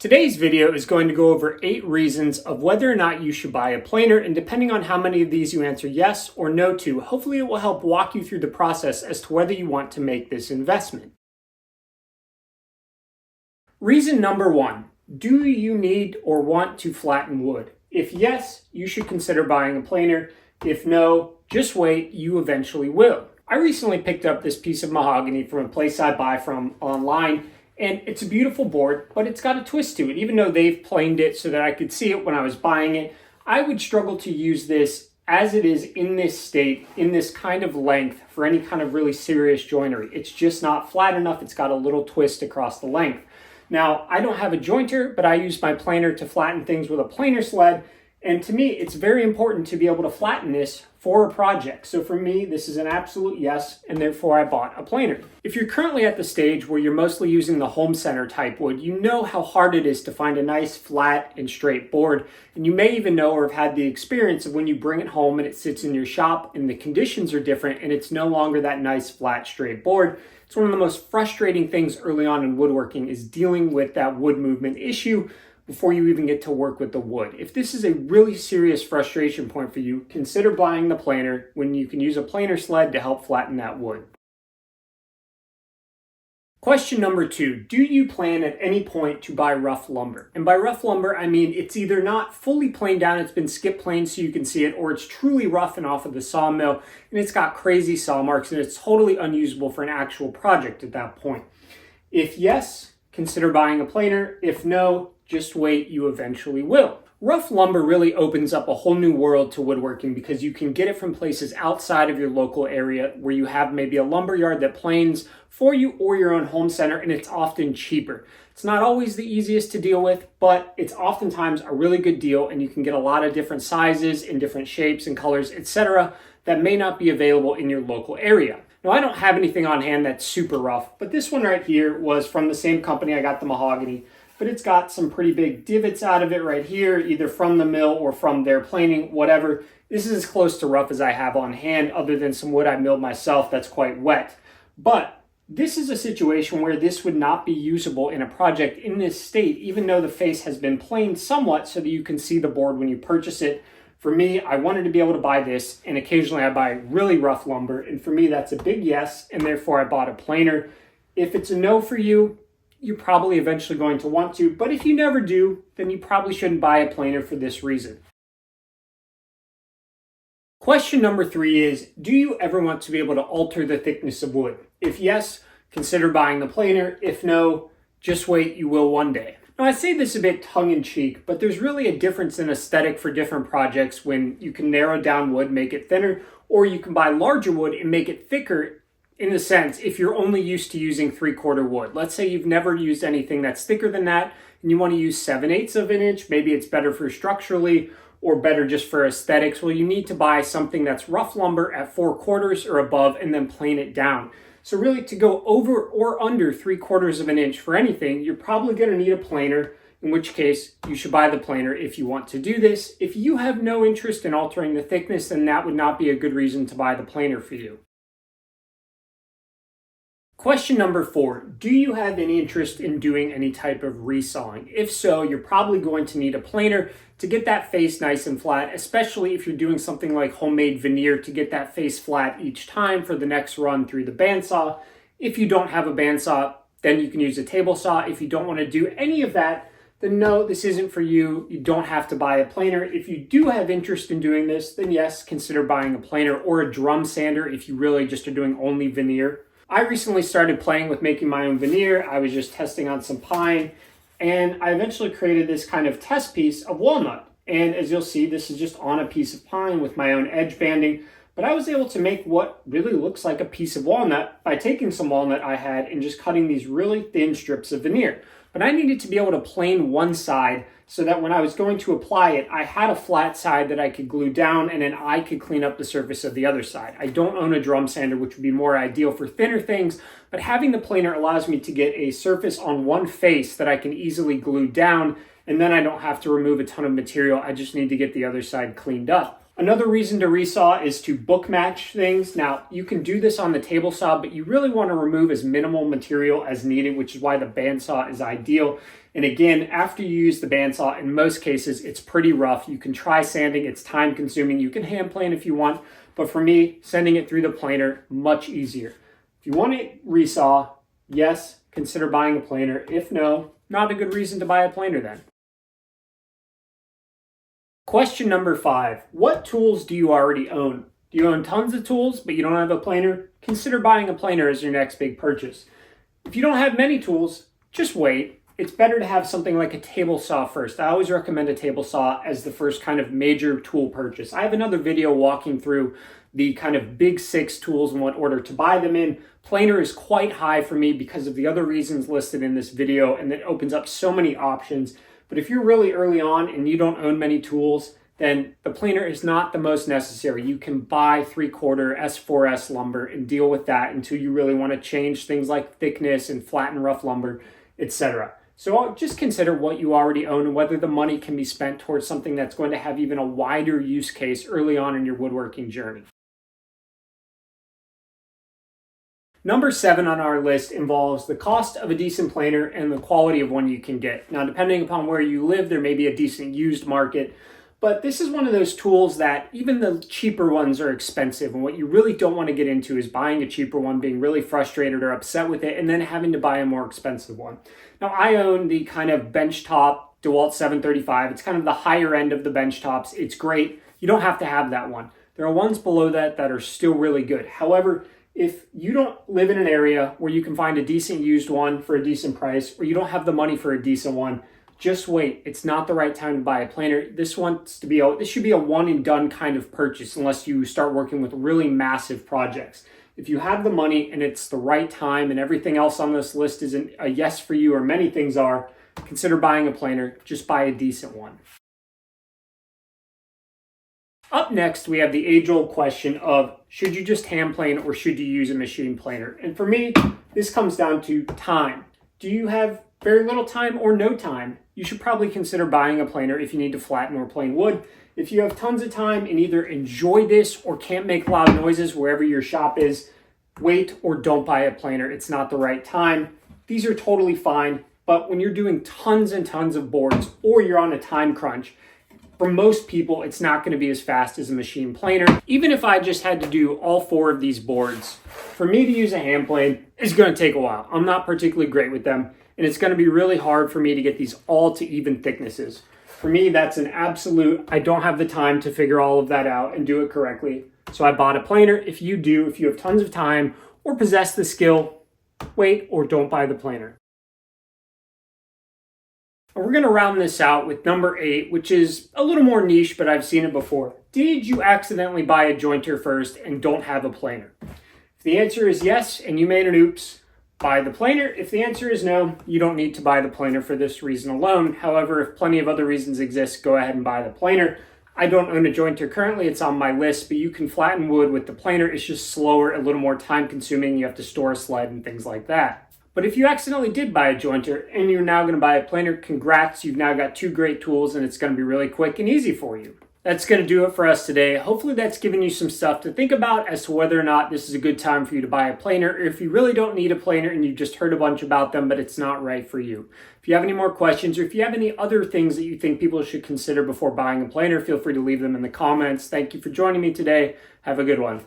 Today's video is going to go over 8 reasons of whether or not you should buy a planer, and depending on how many of these you answer yes or no to, hopefully it will help walk you through the process as to whether you want to make this investment. Reason number 1, do you need or want to flatten wood? If yes, you should consider buying a planer. If no, just wait, you eventually will. I recently picked up this piece of mahogany from a place I buy from online. And it's a beautiful board, but it's got a twist to it. Even though they've planed it so that I could see it when I was buying it, I would struggle to use this as it is in this state, in this kind of length, for any kind of really serious joinery. It's just not flat enough. It's got a little twist across the length. Now, I don't have a jointer, but I use my planer to flatten things with a planer sled. And to me, it's very important to be able to flatten this for a project. So for me, this is an absolute yes, and therefore I bought a planer. If you're currently at the stage where you're mostly using the home center type wood, you know how hard it is to find a nice flat and straight board. And you may even know or have had the experience of when you bring it home and it sits in your shop and the conditions are different and it's no longer that nice flat straight board. It's one of the most frustrating things early on in woodworking is dealing with that wood movement issue before you even get to work with the wood. If this is a really serious frustration point for you, consider buying the planer when you can use a planer sled to help flatten that wood. Question number 2, do you plan at any point to buy rough lumber? And by rough lumber, I mean it's either not fully planed down, it's been skip planed so you can see it, or it's truly rough and off of the sawmill and it's got crazy saw marks and it's totally unusable for an actual project at that point. If yes, consider buying a planer. If no, just wait, you eventually will. Rough lumber really opens up a whole new world to woodworking because you can get it from places outside of your local area where you have maybe a lumber yard that planes for you or your own home center, and it's often cheaper. It's not always the easiest to deal with, but it's oftentimes a really good deal, and you can get a lot of different sizes and different shapes and colors, etc., that may not be available in your local area. Now, I don't have anything on hand that's super rough, but this one right here was from the same company I got the mahogany. But it's got some pretty big divots out of it right here, either from the mill or from their planing, whatever. This is as close to rough as I have on hand, other than some wood I milled myself that's quite wet. But this is a situation where this would not be usable in a project in this state, even though the face has been planed somewhat so that you can see the board when you purchase it. For me, I wanted to be able to buy this, and occasionally I buy really rough lumber, and for me that's a big yes, and therefore I bought a planer. If it's a no for you, you're probably eventually going to want to, but if you never do, then you probably shouldn't buy a planer for this reason. Question number 3 is, do you ever want to be able to alter the thickness of wood? If yes, consider buying the planer. If no, just wait, you will one day. Now, I say this a bit tongue-in-cheek, but there's really a difference in aesthetic for different projects when you can narrow down wood, make it thinner, or you can buy larger wood and make it thicker. In a sense, if you're only used to using 3/4 wood, let's say you've never used anything that's thicker than that and you want to use 7/8 of an inch, maybe it's better for structurally or better just for aesthetics. Well, you need to buy something that's rough lumber at 4/4 or above and then plane it down. So really, to go over or under 3/4 of an inch for anything, you're probably going to need a planer, in which case you should buy the planer if you want to do this. If you have no interest in altering the thickness, then that would not be a good reason to buy the planer for you. Question number 4, do you have any interest in doing any type of resawing? If so, you're probably going to need a planer to get that face nice and flat, especially if you're doing something like homemade veneer to get that face flat each time for the next run through the bandsaw. If you don't have a bandsaw, then you can use a table saw. If you don't want to do any of that, then no, this isn't for you. You don't have to buy a planer. If you do have interest in doing this, then yes, consider buying a planer or a drum sander if you really just are doing only veneer. I recently started playing with making my own veneer. I was just testing on some pine, and I eventually created this kind of test piece of walnut. And as you'll see, this is just on a piece of pine with my own edge banding, but I was able to make what really looks like a piece of walnut by taking some walnut I had and just cutting these really thin strips of veneer. But I needed to be able to plane one side so that when I was going to apply it, I had a flat side that I could glue down and then I could clean up the surface of the other side. I don't own a drum sander, which would be more ideal for thinner things, but having the planer allows me to get a surface on one face that I can easily glue down, and then I don't have to remove a ton of material. I just need to get the other side cleaned up. Another reason to resaw is to book match things. Now, you can do this on the table saw, but you really want to remove as minimal material as needed, which is why the bandsaw is ideal. And again, after you use the bandsaw, in most cases, it's pretty rough. You can try sanding, it's time consuming. You can hand plane if you want, but for me, sending it through the planer, much easier. If you want to resaw, yes, consider buying a planer. If no, not a good reason to buy a planer then. Question number 5, what tools do you already own? Do you own tons of tools, but you don't have a planer? Consider buying a planer as your next big purchase. If you don't have many tools, just wait. It's better to have something like a table saw first. I always recommend a table saw as the first kind of major tool purchase. I have another video walking through the kind of big 6 tools and what order to buy them in. Planer is quite high for me because of the other reasons listed in this video, and it opens up so many options. But if you're really early on and you don't own many tools, then the planer is not the most necessary. You can buy 3/4 S4S lumber and deal with that until you really want to change things like thickness and flatten rough lumber, etc. So just consider what you already own and whether the money can be spent towards something that's going to have even a wider use case early on in your woodworking journey. Number 7 on our list involves the cost of a decent planer and the quality of one you can get. Now, depending upon where you live, there may be a decent used market, but this is one of those tools that even the cheaper ones are expensive, and what you really don't want to get into is buying a cheaper one, being really frustrated or upset with it, and then having to buy a more expensive one. Now, I own the kind of benchtop DeWalt 735. It's kind of the higher end of the benchtops. It's great. You don't have to have that one. There are ones below that that are still really good. However, if you don't live in an area where you can find a decent used one for a decent price, or you don't have the money for a decent one, just wait. It's not the right time to buy a planer. This should be a one and done kind of purchase unless you start working with really massive projects. If you have the money and it's the right time and everything else on this list isn't a yes for you, or many things are, consider buying a planer. Just buy a decent one. Up next, we have the age-old question of, should you just hand plane or should you use a machine planer? And for me, this comes down to time. Do you have very little time or no time? You should probably consider buying a planer if you need to flatten or plane wood. If you have tons of time and either enjoy this or can't make loud noises wherever your shop is, wait or don't buy a planer. It's not the right time. These are totally fine, but when you're doing tons and tons of boards or you're on a time crunch, for most people, it's not going to be as fast as a machine planer. Even if I just had to do all 4 of these boards, for me to use a hand plane is going to take a while. I'm not particularly great with them, and it's going to be really hard for me to get these all to even thicknesses. For me, that's an absolute, I don't have the time to figure all of that out and do it correctly. So I bought a planer. If you have tons of time or possess the skill, wait or don't buy the planer. And we're going to round this out with number 8, which is a little more niche, but I've seen it before. Did you accidentally buy a jointer first and don't have a planer? If the answer is yes, and you made an oops, buy the planer. If the answer is no, you don't need to buy the planer for this reason alone. However, if plenty of other reasons exist, go ahead and buy the planer. I don't own a jointer currently. It's on my list, but you can flatten wood with the planer. It's just slower, a little more time consuming. You have to store a sled and things like that. But if you accidentally did buy a jointer and you're now going to buy a planer, congrats. You've now got 2 great tools and it's going to be really quick and easy for you. That's going to do it for us today. Hopefully that's given you some stuff to think about as to whether or not this is a good time for you to buy a planer, or if you really don't need a planer and you've just heard a bunch about them, but it's not right for you. If you have any more questions, or if you have any other things that you think people should consider before buying a planer, feel free to leave them in the comments. Thank you for joining me today. Have a good one.